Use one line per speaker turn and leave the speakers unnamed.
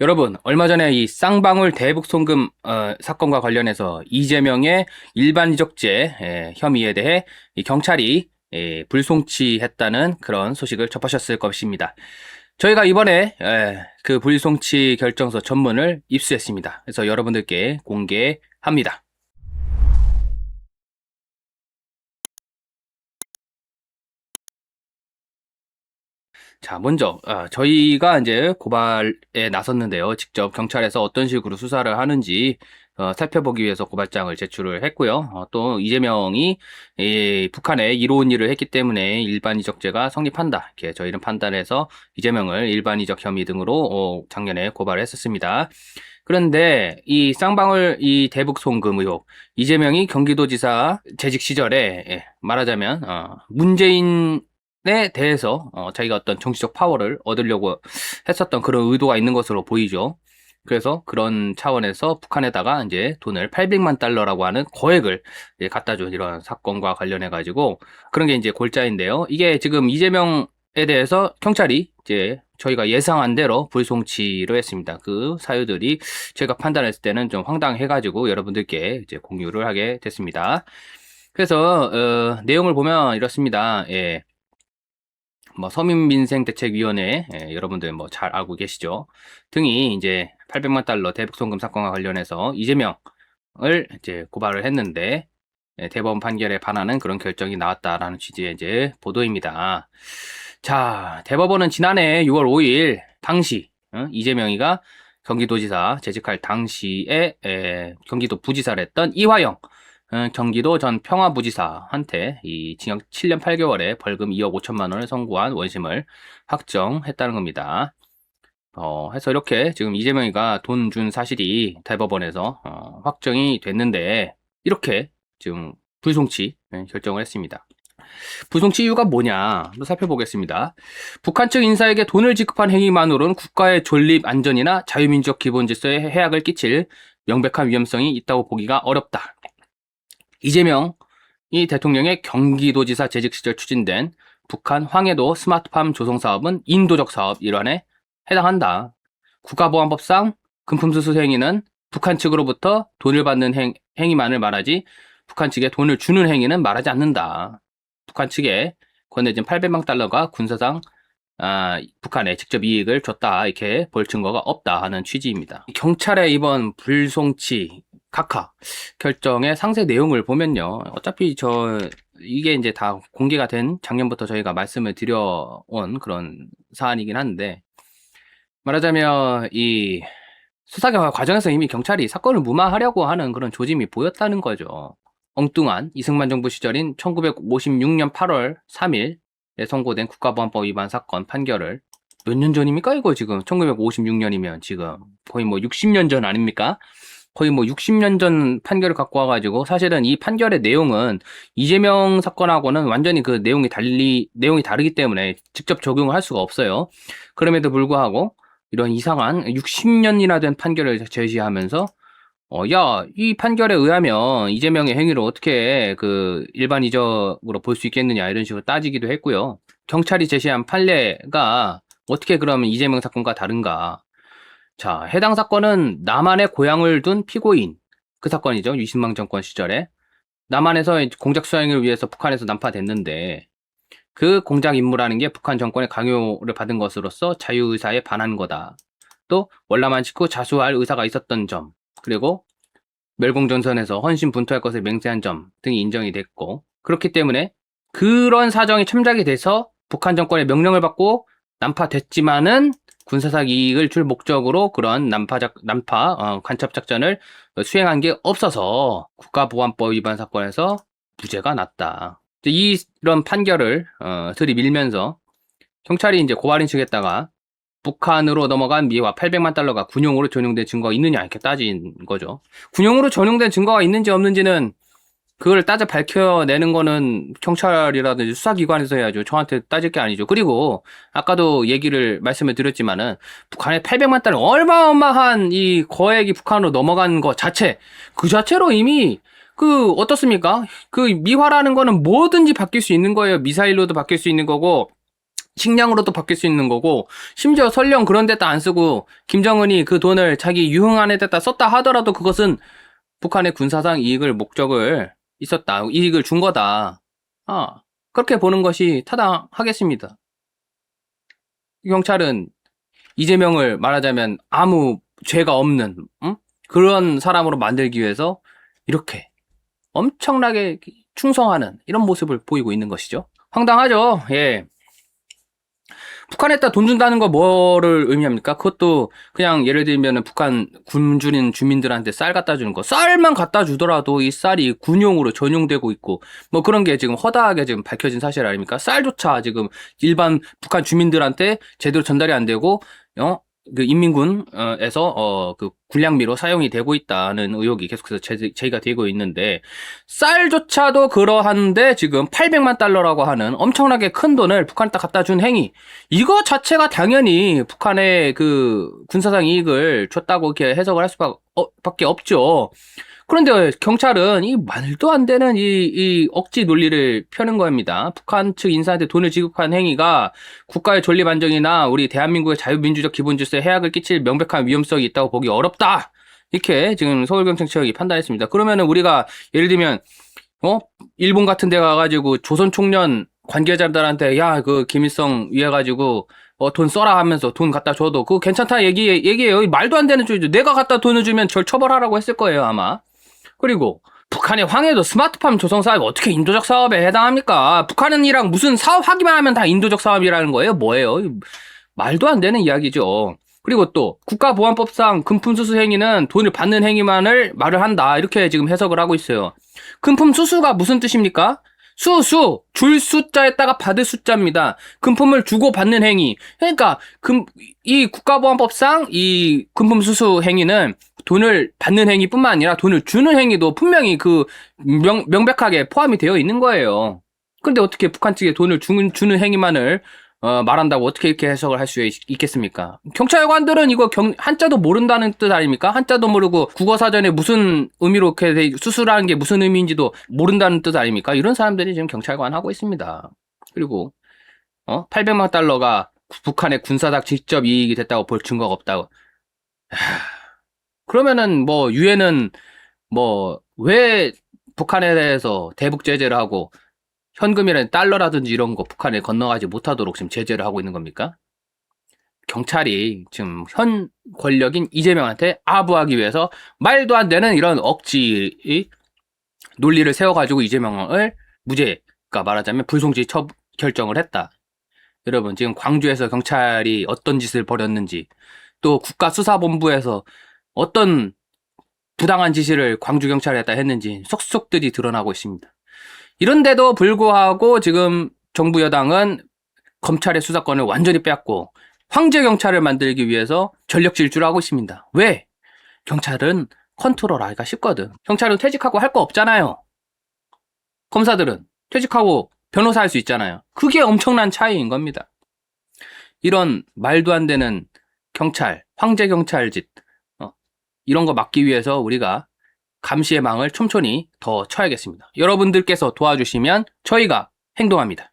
여러분, 얼마 전에 이 쌍방울 대북 송금 사건과 관련해서 이재명의 일반 이적죄 혐의에 대해 이 경찰이 불송치했다는 그런 소식을 접하셨을 것입니다. 저희가 이번에 그 불송치 결정서 전문을 입수했습니다. 그래서 여러분들께 공개합니다. 자, 먼저 저희가 이제 고발에 나섰는데요. 직접 경찰에서 어떤 식으로 수사를 하는지 살펴보기 위해서 고발장을 제출을 했고요. 또 이재명이 북한에 이로운 일을 했기 때문에 일반이적죄가 성립한다. 이렇게 저희는 판단해서 이재명을 일반이적 혐의 등으로 작년에 고발을 했었습니다. 그런데 이 쌍방울 이 대북 송금 의혹, 이재명이 경기도지사 재직 시절에 말하자면 문재인에 대해서 자기가 어떤 정치적 파워를 얻으려고 했었던 그런 의도가 있는 것으로 보이죠. 그래서 그런 차원에서 북한에다가 이제 돈을 800만 달러라고 하는 거액을 갖다 준 이런 사건과 관련해 가지고 그런 게 이제 골자인데요. 이게 지금 이재명에 대해서 경찰이 이제 저희가 예상한 대로 불송치로 했습니다. 그 사유들이 제가 판단했을 때는 좀 황당해 가지고 여러분들께 이제 공유를 하게 됐습니다. 그래서 내용을 보면 이렇습니다. 예. 뭐 서민민생대책위원회 여러분들 뭐 잘 알고 계시죠? 등이 이제 800만 달러 대북 송금 사건과 관련해서 이재명을 이제 고발을 했는데 대법원 판결에 반하는 그런 결정이 나왔다라는 취지의 이제 보도입니다. 자, 대법원은 지난해 6월 5일 당시 이재명이가 경기도지사 재직할 당시에 경기도 부지사를 했던 이화영 경기도 전 평화부지사한테 이 징역 7년 8개월에 벌금 2억 5천만 원을 선고한 원심을 확정했다는 겁니다. 해서 이렇게 지금 이재명이가 돈 준 사실이 대법원에서 확정이 됐는데 이렇게 지금 불송치 결정을 했습니다. 불송치 이유가 뭐냐 한번 살펴보겠습니다. 북한 측 인사에게 돈을 지급한 행위만으로는 국가의 존립 안전이나 자유민주적 기본 질서에 해악을 끼칠 명백한 위험성이 있다고 보기가 어렵다. 이재명이 대통령의 경기도지사 재직 시절 추진된 북한 황해도 스마트팜 조성 사업은 인도적 사업 일환에 해당한다. 국가보안법상 금품수수 행위는 북한 측으로부터 돈을 받는 행위만을 말하지 북한 측에 돈을 주는 행위는 말하지 않는다. 북한 측에 건네진 800만 달러가 군사상 북한에 직접 이익을 줬다 이렇게 볼 증거가 없다 하는 취지입니다. 경찰의 이번 불송치 각하 결정의 상세 내용을 보면요. 어차피 이게 이제 다 공개가 된 작년부터 저희가 말씀을 드려온 그런 사안이긴 한데 말하자면 이 수사 과정에서 이미 경찰이 사건을 무마하려고 하는 그런 조짐이 보였다는 거죠. 엉뚱한 이승만 정부 시절인 1956년 8월 3일에 선고된 국가보안법 위반 사건 판결을 몇 년 전입니까 이거 지금 1956년이면 지금 거의 뭐 60년 전 아닙니까? 거의 뭐 60년 전 판결을 갖고 와가지고 사실은 이 판결의 내용은 이재명 사건하고는 완전히 그 내용이 다르기 때문에 직접 적용을 할 수가 없어요. 그럼에도 불구하고 이런 이상한 60년이나 된 판결을 제시하면서 야, 이 판결에 의하면 이재명의 행위를 어떻게 그 일반이적으로 볼 수 있겠느냐 이런 식으로 따지기도 했고요. 경찰이 제시한 판례가 어떻게 그러면 이재명 사건과 다른가? 자, 해당 사건은 남한에 고향을 둔 피고인 그 사건이죠. 유신망 정권 시절에 남한에서 공작 수행을 위해서 북한에서 난파됐는데 그 공작 임무라는 게 북한 정권의 강요를 받은 것으로서 자유의사에 반한 거다. 또 월남한 직후 자수할 의사가 있었던 점 그리고 멸공전선에서 헌신 분투할 것을 맹세한 점 등이 인정이 됐고 그렇기 때문에 그런 사정이 참작이 돼서 북한 정권의 명령을 받고 난파됐지만은 군사적 이익을 줄 목적으로 그런 간첩 작전을 수행한 게 없어서 국가보안법 위반 사건에서 무죄가 났다. 이런 판결을 들이밀면서 경찰이 이제 고발인측에다가 북한으로 넘어간 미화 800만 달러가 군용으로 전용된 증거가 있느냐 이렇게 따진 거죠. 군용으로 전용된 증거가 있는지 없는지는 그걸 따져 밝혀내는 거는 경찰이라든지 수사기관에서 해야죠. 저한테 따질 게 아니죠. 그리고 아까도 말씀을 드렸지만은 북한에 800만 달러 어마어마한 이 거액이 북한으로 넘어간 것 그 자체로 이미 어떻습니까? 그 미화라는 거는 뭐든지 바뀔 수 있는 거예요. 미사일로도 바뀔 수 있는 거고 식량으로도 바뀔 수 있는 거고, 심지어 설령 그런 데다 안 쓰고 김정은이 그 돈을 자기 유흥하는 데다 썼다 하더라도 그것은 북한의 군사상 이익을 목적을 있었다, 이익을 준 거다. 그렇게 보는 것이 타당하겠습니다. 경찰은 이재명을 말하자면 아무 죄가 없는 그런 사람으로 만들기 위해서 이렇게 엄청나게 충성하는 이런 모습을 보이고 있는 것이죠. 황당하죠. 예. 북한에다 돈 준다는 거 뭐를 의미합니까? 그것도 그냥 예를 들면 북한 굶주린 주민들한테 쌀 갖다 주는 거. 쌀만 갖다 주더라도 이 쌀이 군용으로 전용되고 있고 뭐 그런 게 지금 허다하게 지금 밝혀진 사실 아닙니까? 쌀조차 지금 일반 북한 주민들한테 제대로 전달이 안 되고 그 인민군에서 그 군량미로 사용이 되고 있다는 의혹이 계속해서 제기가 되고 있는데, 쌀조차도 그러한데 지금 800만 달러라고 하는 엄청나게 큰 돈을 북한에다 갖다 준 행위, 이거 자체가 당연히 북한의 그 군사상 이익을 줬다고 이렇게 해석을 할 수밖에 없죠. 그런데 경찰은 이 말도 안 되는 이 억지 논리를 펴는 겁니다. 북한 측 인사한테 돈을 지급한 행위가 국가의 존립 안정이나 우리 대한민국의 자유민주적 기본 질서에 해악을 끼칠 명백한 위험성이 있다고 보기 어렵다. 이렇게 지금 서울경찰청이 판단했습니다. 그러면은 우리가 예를 들면 일본 같은 데 가가지고 조선 총련 관계자들한테 야, 그 김일성 위해 가지고 돈 써라 하면서 돈 갖다 줘도 그거 괜찮다 얘기해요. 말도 안 되는 소리죠. 내가 갖다 돈을 주면 절 처벌하라고 했을 거예요, 아마. 그리고 북한의 황해도 스마트팜 조성 사업이 어떻게 인도적 사업에 해당합니까? 북한은이랑 무슨 사업하기만 하면 다 인도적 사업이라는 거예요? 뭐예요? 말도 안 되는 이야기죠. 그리고 또 국가보안법상 금품 수수 행위는 돈을 받는 행위만을 말을 한다, 이렇게 지금 해석을 하고 있어요. 금품 수수가 무슨 뜻입니까? 줄 숫자에다가 받을 숫자입니다. 금품을 주고 받는 행위. 그러니까 이 국가보안법상 이 금품 수수 행위는 돈을 받는 행위뿐만 아니라 돈을 주는 행위도 분명히 그 명백하게 포함이 되어 있는 거예요. 근데 어떻게 북한 측에 돈을 주는 행위만을 말한다고 어떻게 이렇게 해석을 할 수 있겠습니까? 경찰관들은 이거 한자도 모른다는 뜻 아닙니까? 한자도 모르고 국어사전에 무슨 의미로 이렇게 수수라는 게 무슨 의미인지도 모른다는 뜻 아닙니까? 이런 사람들이 지금 경찰관 하고 있습니다. 그리고 800만 달러가 북한의 군사적 직접 이익이 됐다고 볼 증거가 없다고. 그러면은 뭐 유엔은 뭐 왜 북한에 대해서 대북 제재를 하고 현금이나 달러라든지 이런 거 북한에 건너가지 못하도록 지금 제재를 하고 있는 겁니까? 경찰이 지금 현 권력인 이재명한테 아부하기 위해서 말도 안 되는 이런 억지 논리를 세워가지고 이재명을 무죄가 말하자면 불송치 결정을 했다. 여러분, 지금 광주에서 경찰이 어떤 짓을 벌였는지, 또 국가수사본부에서 어떤 부당한 지시를 광주경찰에다 했는지 속속들이 드러나고 있습니다. 이런데도 불구하고 지금 정부 여당은 검찰의 수사권을 완전히 빼앗고 황제 경찰을 만들기 위해서 전력 질주를 하고 있습니다. 왜? 경찰은 컨트롤하기가 쉽거든. 경찰은 퇴직하고 할 거 없잖아요. 검사들은 퇴직하고 변호사 할 수 있잖아요. 그게 엄청난 차이인 겁니다. 이런 말도 안 되는 경찰, 황제 경찰 짓, 이런 거 막기 위해서 우리가 감시의 망을 촘촘히 더 쳐야겠습니다. 여러분들께서 도와주시면 저희가 행동합니다.